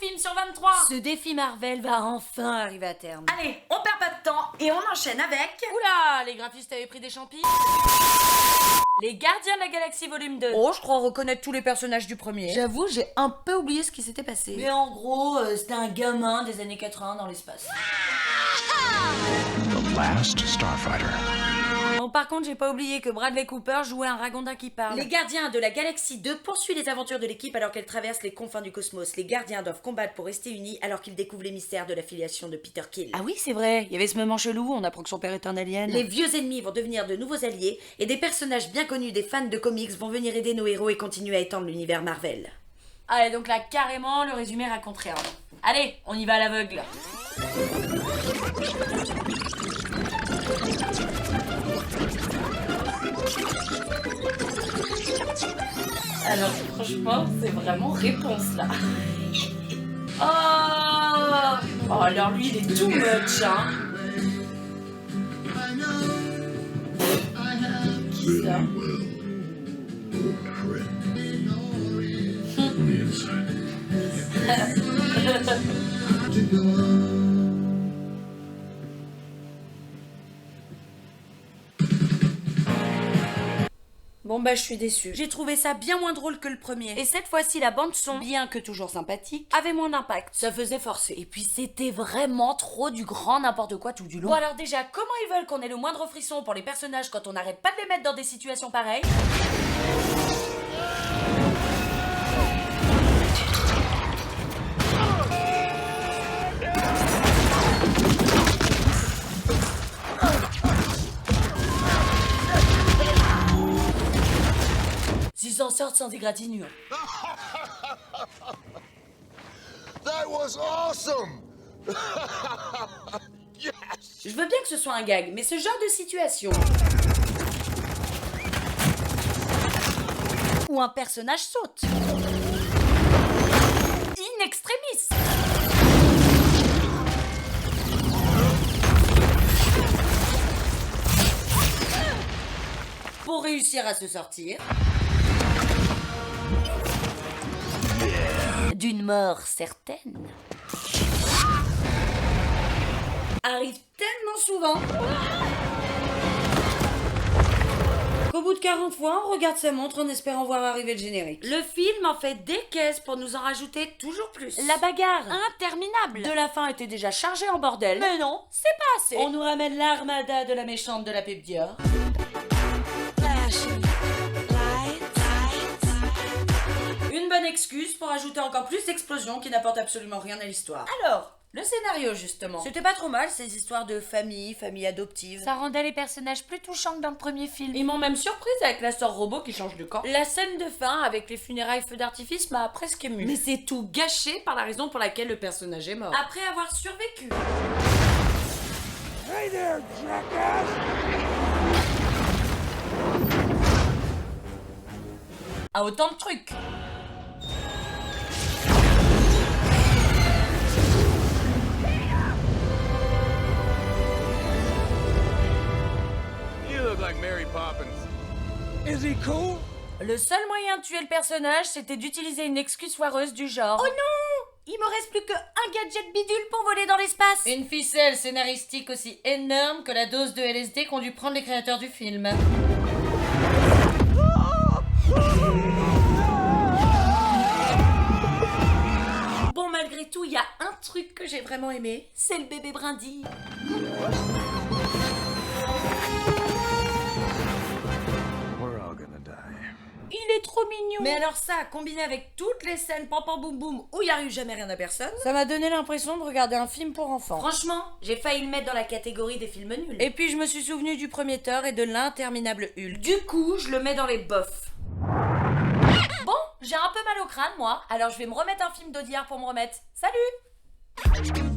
films sur 23. Ce défi Marvel va enfin arriver à terme. Allez, on perd pas de temps et on enchaîne avec... Oula, les graphistes avaient pris des champis. Les Gardiens de la Galaxie volume 2. Oh, je crois reconnaître tous les personnages du premier. J'avoue, j'ai un peu oublié ce qui s'était passé. Mais en gros, c'était un gamin des années 80 dans l'espace. The Last Starfighter. Bon, par contre, j'ai pas oublié que Bradley Cooper jouait un ragondin qui parle. Les Gardiens de la Galaxie 2 poursuivent les aventures de l'équipe alors qu'elle traverse les confins du cosmos. Les Gardiens doivent combattre pour rester unis alors qu'ils découvrent les mystères de la filiation de Peter Quill. Ah oui, c'est vrai, il y avait ce moment chelou, on apprend que son père est un alien. Les vieux ennemis vont devenir de nouveaux alliés et des personnages bien connus des fans de comics vont venir aider nos héros et continuer à étendre l'univers Marvel. Allez, donc là, carrément, le résumé raconte rien. Allez, on y va à l'aveugle. Alors, franchement, c'est vraiment réponse, là. Oh, alors lui, il est too much, hein. Qui ça? Bon bah je suis déçue. J'ai trouvé ça bien moins drôle que le premier. Et cette fois-ci, la bande-son, bien que toujours sympathique, avait moins d'impact. ça faisait forcer. Et puis c'était vraiment trop du grand n'importe quoi tout du long. Bon alors déjà, comment ils veulent qu'on ait le moindre frisson pour les personnages quand on n'arrête pas de les mettre dans des situations pareilles? S'ils s'en sortent sans égratignure. That was awesome! Yes! Je veux bien que ce soit un gag, mais ce genre de situation Où un personnage saute. in extremis. Pour réussir à se sortir, D'une mort certaine. arrive tellement souvent qu'au bout de 40 fois, on regarde sa montre en espérant voir arriver le générique. Le film en fait des caisses pour nous en rajouter toujours plus. La bagarre interminable de la fin était déjà chargée en bordel. Mais non, c'est pas assez. On nous ramène l'armada de la méchante de la pub Dior. Une bonne excuse pour ajouter encore plus d'explosions qui n'apportent absolument rien à l'histoire. Alors, le scénario justement. C'était pas trop mal ces histoires de famille adoptive. Ça rendait les personnages plus touchants que dans le premier film. Ils m'ont même surprise avec la sœur robot qui change de corps. La scène de fin avec les funérailles feux d'artifice m'a presque émue. Mais c'est tout gâché par la raison pour laquelle le personnage est mort. Après avoir survécu. Hey there, jackass! À autant de trucs. You look like Mary Poppins. Is he cool? Le seul moyen de tuer le personnage, c'était d'utiliser une excuse foireuse du genre. Oh non! Il me reste plus qu'un gadget bidule pour voler dans l'espace! Une ficelle scénaristique aussi énorme que la dose de LSD qu'ont dû prendre les créateurs du film. Bon, malgré tout, il y a un truc que j'ai vraiment aimé, c'est le bébé brindille. We're all gonna die. Il est trop mignon! Mais alors ça, combiné avec toutes les scènes pam pam boum boum où il arrive jamais rien à personne, Ça m'a donné l'impression de regarder un film pour enfants. franchement, j'ai failli le mettre dans la catégorie des films nuls. Et puis je me suis souvenu du premier Thor et de l'interminable Hulk. Du coup, je le mets dans les bofs. Bon, j'ai un peu mal au crâne, moi, alors je vais me remettre un film d'Audiard pour me remettre. Salut!